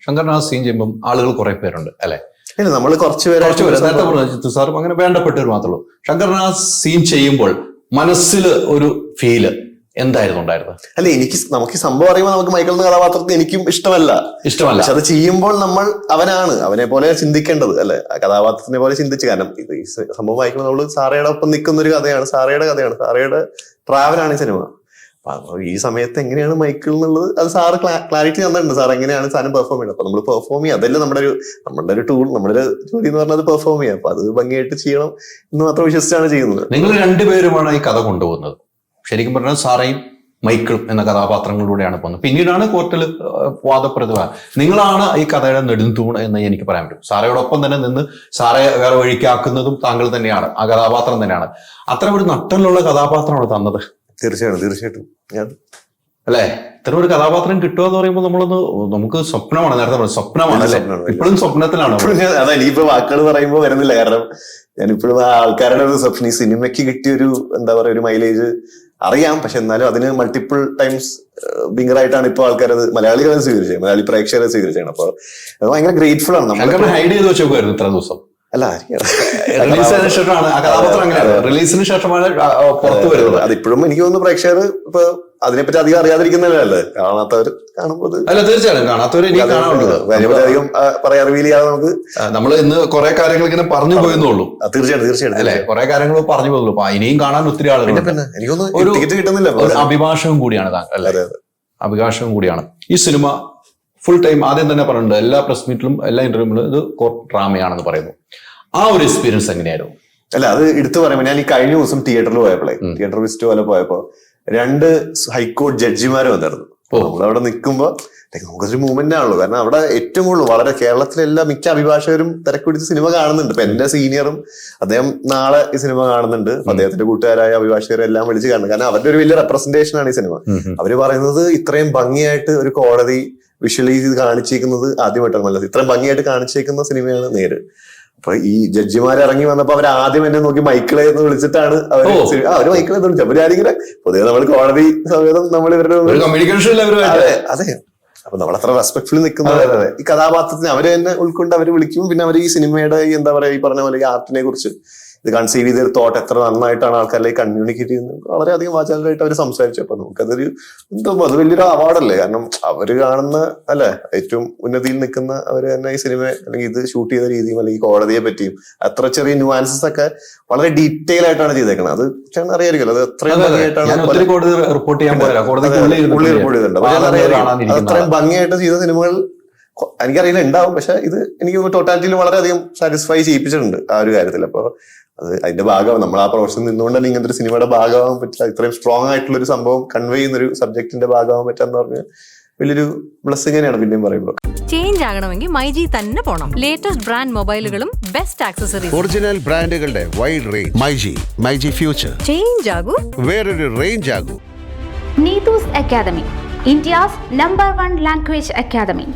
ശങ്കർനാഥ് scene ചെയ്യുമ്പോൾ ആളുകൾ കുറെ പേരുണ്ട് അല്ലെ? ഇല്ല, നമ്മൾ കുറച്ചുപേരെ നേരത്തെ പറഞ്ഞു സാറും അങ്ങനെ വേണ്ടപ്പെട്ടവർ മാത്രമേ ഉള്ളൂ. ശങ്കർനാഥ് സീൻ ചെയ്യുമ്പോൾ മനസ്സിൽ ഒരു ഫീല് എന്തായിരുന്നു ഉണ്ടായിരുന്നത്? അല്ല, നമുക്ക് ഈ സംഭവം അറിയുമ്പോൾ നമുക്ക് മൈക്കിൾ എന്ന കഥാപാത്രത്തിന് എനിക്കും ഇഷ്ടമല്ല. പക്ഷെ അത് ചെയ്യുമ്പോൾ നമ്മൾ അവനെ പോലെ ചിന്തിക്കേണ്ടത് അല്ലെ, കഥാപാത്രത്തിനെ പോലെ ചിന്തിച്ച്. കാരണം ഈ സംഭവം വായിക്കുമ്പോൾ നമ്മൾ സാറയുടെ ഒപ്പം നിൽക്കുന്ന ഒരു കഥയാണ്, സാറയുടെ ട്രാവലാണ് ഈ സിനിമ. അപ്പൊ ഈ സമയത്ത് എങ്ങനെയാണ് മൈക്കിൾ എന്നുള്ളത് അത് സാറ് ക്ലാരിറ്റി തന്നിട്ടുണ്ട്. സാർ എങ്ങനെയാണ് സാധനം പെർഫോം ചെയ്യുന്നത്. അപ്പൊ നമ്മൾ പെർഫോം ചെയ്യുക, അതല്ല നമ്മുടെ ഒരു ടൂൾ, നമ്മുടെ ഒരു ജോലി എന്ന് പറഞ്ഞത് പെർഫോം ചെയ്യുക. അപ്പൊ അത് ഭംഗിയായിട്ട് ചെയ്യണം എന്ന് മാത്രം വിശ്വസിച്ചാണ് ചെയ്യുന്നത്. നിങ്ങൾ രണ്ടുപേരുമാണ് ഈ കഥ കൊണ്ടുപോകുന്നത്. ശരിക്കും പറഞ്ഞാൽ സാറയും മൈക്കിളും എന്ന കഥാപാത്രങ്ങളിലൂടെയാണ് പോകുന്നത്. പിന്നീടാണ് കോർട്ടിൽ വാദപ്രതിഭ. നിങ്ങളാണ് ഈ കഥയുടെ നെടുന്തൂൺ എന്ന് എനിക്ക് പറയാൻ പറ്റും. സാറയോടൊപ്പം തന്നെ നിന്ന് സാറെ വേറെ വഴിക്കാക്കുന്നതും താങ്കൾ തന്നെയാണ്, ആ കഥാപാത്രം തന്നെയാണ്. അത്തരം ഒരു നട്ടലുള്ള കഥാപാത്രമാണ് തന്നത്. തീർച്ചയായിട്ടും അല്ലെ? ഇത്തരം ഒരു കഥാപാത്രം കിട്ടുക എന്ന് പറയുമ്പോൾ നമുക്ക് സ്വപ്നമാണ്. നേരത്തെ പറഞ്ഞത് സ്വപ്നമാണ് അല്ലെ? ഇപ്പോഴും സ്വപ്നത്തിലാണ്. അതാ എനിക്കിപ്പോ വാക്കുകൾ പറയുമ്പോൾ വരുന്നില്ല. കാരണം ഞാനിപ്പോഴും ആ ആൾക്കാരുടെ ഒരു റിസപ്ഷൻ, ഈ സിനിമയ്ക്ക് കിട്ടിയൊരു എന്താ പറയുക, ഒരു മൈലേജ് അറിയാം. പക്ഷെ എന്നാലും അതിന് മൾട്ടിപ്പിൾ ടൈംസ് ബിംഗറായിട്ടാണ് ഇപ്പൊ ആൾക്കാരത് മലയാളികളെ സ്വീകരിച്ചത്, മലയാളി പ്രേക്ഷകരെ സ്വീകരിച്ചാണ്. അപ്പൊ അത് ഭയങ്കര ഗ്രേറ്റ്ഫുൾ ആണ്. നമ്മൾ ഹൈഡ് ചെയ്ത് വെച്ചോക്കുമായിരുന്നു ഇത്ര ദിവസം. അല്ല, റിലീസിന് ശേഷമാണ് ആ കഥാപാത്രം അങ്ങനെയാണ്, റിലീസിന് ശേഷമാണ് പുറത്തു വരുന്നത്. അതിപ്പോഴും എനിക്ക് തോന്നുന്നു പ്രേക്ഷകർ ഇപ്പൊ അതിനെപ്പറ്റി അധികം അറിയാതിരിക്കുന്നതല്ലേ, കാണാത്തവർ കാണുമ്പോൾ. അല്ല, തീർച്ചയായും കാണാത്തവർ ഇനി കാണാനുള്ളത് അധികം റിവീൽ ചെയ്യാതെ നമുക്ക് നമ്മൾ ഇന്ന് കുറെ കാര്യങ്ങൾ ഇങ്ങനെ പറഞ്ഞു പോയെന്നുള്ളൂ. തീർച്ചയായിട്ടും അല്ലെ, കുറെ കാര്യങ്ങൾ പറഞ്ഞു പോയുള്ളൂ. അപ്പൊ ഇനിയും കാണാൻ ഒത്തിരി ആളുകൾ. ഒരു ടിക്കറ്റ് കിട്ടുന്നില്ല. ഒരു അഭിഭാഷകം കൂടിയാണ് താങ്കൾ അല്ലെ? അഭിഭാഷകം കൂടിയാണ്. ഈ സിനിമ ഫുൾ ടൈം ആദ്യം തന്നെ പറഞ്ഞിട്ടുണ്ട്, എല്ലാ പ്രസ് മീറ്റിലും എല്ലാ ഇന്റർവ്യൂവിലും ഇത് കോർട്ട് ഡ്രാമയാണെന്ന് പറയുന്നു. ആ ഒരു എക്സ്പീരിയൻസ് എങ്ങനെയായിരുന്നു? അല്ല, അത് എടുത്തു പറയുമ്പോൾ ഞാൻ ഈ കഴിഞ്ഞ ദിവസം തിയേറ്ററിൽ പോയപ്പോഴേ, തിയേറ്റർ വിസിറ്റ് പോലെ പോയപ്പോ 2 ഹൈക്കോടതി ജഡ്ജിമാര് വന്നിരുന്നു. നമ്മളവിടെ നിൽക്കുമ്പോ നമുക്കൊരു മൂവ്മെന്റ് ആണല്ലോ. കാരണം അവിടെ ഏറ്റവും കൂടുതൽ വളരെ കേരളത്തിലെല്ലാ മിക്ക അഭിഭാഷകരും തിരക്ക് പിടിച്ച് സിനിമ കാണുന്നുണ്ട്. ഇപ്പൊ എന്റെ സീനിയറും അദ്ദേഹം നാളെ ഈ സിനിമ കാണുന്നുണ്ട്. അദ്ദേഹത്തിന്റെ കൂട്ടുകാരായ അഭിഭാഷകരെ എല്ലാം വിളിച്ച് കാണുന്നു. കാരണം അവരുടെ ഒരു വലിയ റെപ്രസെന്റേഷൻ ആണ് ഈ സിനിമ. അവര് പറയുന്നത് ഇത്രയും ഭംഗിയായിട്ട് ഒരു കോടതി വിഷ്വലൈസ് ചെയ്ത് കാണിച്ചേക്കുന്നത് ആദ്യമായിട്ടാണ് നല്ലത്. ഇത്രയും ഭംഗിയായിട്ട് കാണിച്ചേക്കുന്ന സിനിമയാണ് നേര്. അപ്പൊ ഈ ജഡ്ജിമാർ ഇറങ്ങി വന്നപ്പോ അവർ ആദ്യം എന്നെ നോക്കി മൈക്കിളെ എന്ന് വിളിച്ചിട്ടാണ് അവര് മൈക്കിളെ എന്ന് വിളിച്ചത്. അവരാരെങ്കിലും പൊതുവെ നമ്മൾ കോടതി സമേതം നമ്മൾ ഇവരുടെ അതെ. അപ്പൊ നമ്മളത്ര റെസ്പെക്ട്ഫുള്ളി നിൽക്കുന്നത് ഈ കഥാപാത്രത്തിന് അവര് തന്നെ ഉൾക്കൊണ്ട് അവര് വിളിക്കും. പിന്നെ അവർ ഈ സിനിമയുടെ എന്താ പറയാ, ഈ പറഞ്ഞ പോലെ ഈ ആർട്ടിനെ കുറിച്ച് ഇത് കൺസീവ് ചെയ്തൊരു തോട്ട് എത്ര നന്നായിട്ടാണ് ആൾക്കാരിലേക്ക് കമ്മ്യൂണിക്കേറ്റ് ചെയ്യുന്നത്, വളരെയധികം വാചാലരായിട്ട് അവർ സംസാരിച്ചു. അപ്പൊ നമുക്കതൊരു അത് വലിയൊരു അവാർഡല്ലേ. കാരണം അവര് കാണുന്ന അല്ലെ ഏറ്റവും ഉന്നതിയിൽ നിൽക്കുന്ന അവര് തന്നെ ഈ സിനിമ അല്ലെങ്കിൽ ഇത് ഷൂട്ട് ചെയ്ത രീതിയും അല്ലെങ്കിൽ കോടതിയെ പറ്റിയും അത്ര ചെറിയ ന്യൂആൻസസ് ഒക്കെ വളരെ ഡീറ്റെയിൽ ആയിട്ടാണ് ചെയ്തേക്കുന്നത്. അത് അറിയായിരിക്കുമല്ലോ, അത് അത്രയും ഭംഗിയായിട്ടാണ് റിപ്പോർട്ട് ചെയ്തിട്ടുണ്ട്. അത്രയും ഭംഗിയായിട്ട് ചെയ്ത സിനിമകൾ എനിക്കറിയില്ല ഉണ്ടാവും. പക്ഷെ ഇത് എനിക്ക് ടോട്ടാലിറ്റിയിൽ വളരെയധികം സാറ്റിസ്ഫൈ ചെയ്യിപ്പിച്ചിട്ടുണ്ട് ആ ഒരു കാര്യത്തിൽ. അപ്പൊ അത് അതിന്റെ ഭാഗം നമ്മൾ ആ പ്രൊഫഷനിൽ നിന്നുകൊണ്ട് തന്നെ ഇങ്ങനത്തെ ഒരു സിനിമയുടെ ഭാഗമാകാൻ പറ്റുക, ഇത്രയും സ്ട്രോങ് ആയിട്ടുള്ള ഒരു സംഭവം കൺവേ ചെയ്യുന്ന ഒരു സബ്ജക്റ്റിന്റെ ഭാഗമാകാൻ പറ്റാന്ന് പറഞ്ഞാൽ വലിയൊരു ബ്ലെസ്സിംഗ് തന്നെയാണ്. പിന്നെയും പറയുമ്പോൾ ചേഞ്ച് ആകണമെങ്കിൽ മൈജി തന്നെ പോണം. ലേറ്റസ്റ്റ് ബ്രാൻഡ് മൊബൈലുകളും ബെസ്റ്റ് ആക്സസറീസ്, ഒറിജിനൽ ബ്രാൻഡുകളുടെ wide range. MyG future. Change ആകൂ, വേറൊരു റേഞ്ച് ആകൂ. Neetu's Academy, India's #1 language academy.